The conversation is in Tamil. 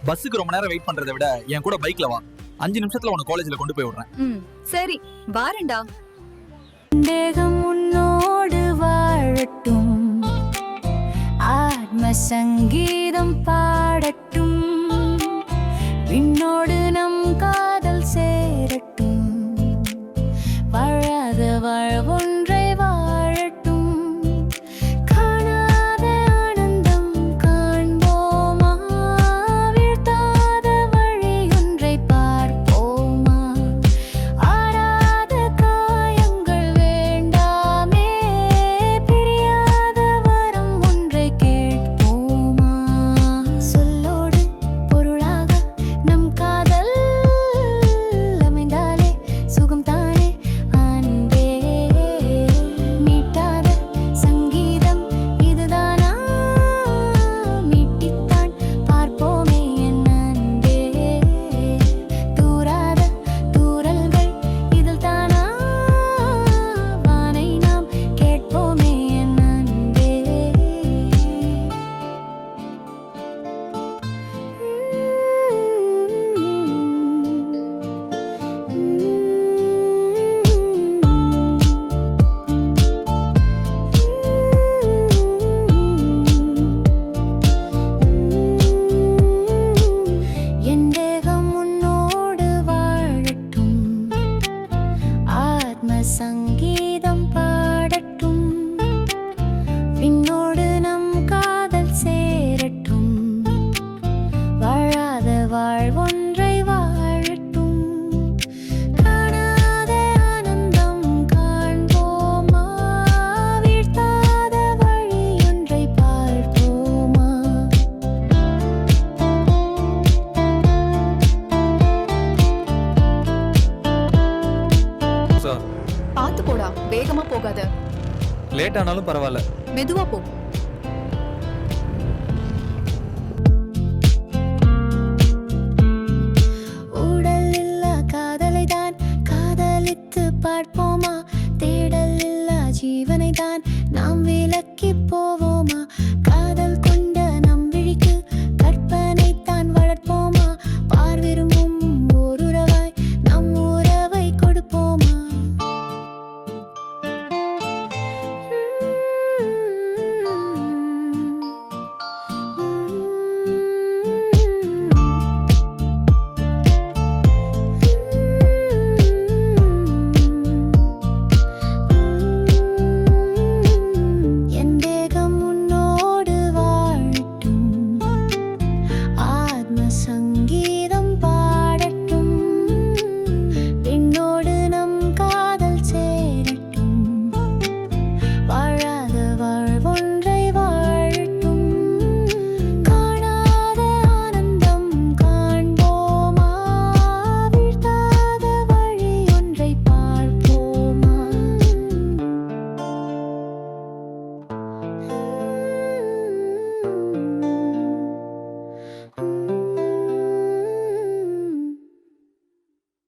பஸ்ஸுக்கு ரொம்ப நேரம் வெயிட் பண்றதை விட என் கூட பைக்ல வா. 5 நிமிஷத்துல உன காலேஜ்ல கொண்டு போய் விடுறேன். சரி வாரேன்டா. தேகம் உன்னோடு வாழட்டும், ஆத்ம சங்கீதம் பாடட்டும், விண்ணோடு நம் காதல் சேரட்டும், வாழாத வாழ்வொன்றை வாழட்டும், காணாத ஆனந்தம் காண்போமா, வீழ்த்தாத வழியொன்றை பார்ப்போமா, ஆறாத காயங்கள் வேண்டாமே, பிரியாத வரம் ஒன்றை கேட்போமா, சொல்லோடு பொருளாக நம் காதல் அமைந்தாலே சுகம் தானே அன்பே, மீட்டாத சங்கீதம் இதுதானா, மீட்டித்தான் பார்ப்போமே என் அன்பே, தூராத தூரல்கள் இதில் தானா, வானை நாம் கேட்போமே என் அன்பே. என் தேகம் உன்னோடு வாழட்டும், ஆத்ம சங்கீதம் பாடட்டும், விண்ணோடு நம் காதல் சேரட்டும், வாழாத வாழ்வொன்றை வாழட்டும், காணாத ஆனந்தம் காண்போமா, வீழ்த்தாத வழியொன்றை பார்ப்போமா. சார், பாத்து போடா, வேகமா போகாத, லேட் ஆனாலும் பரவாயில்ல. மெதுவா போ.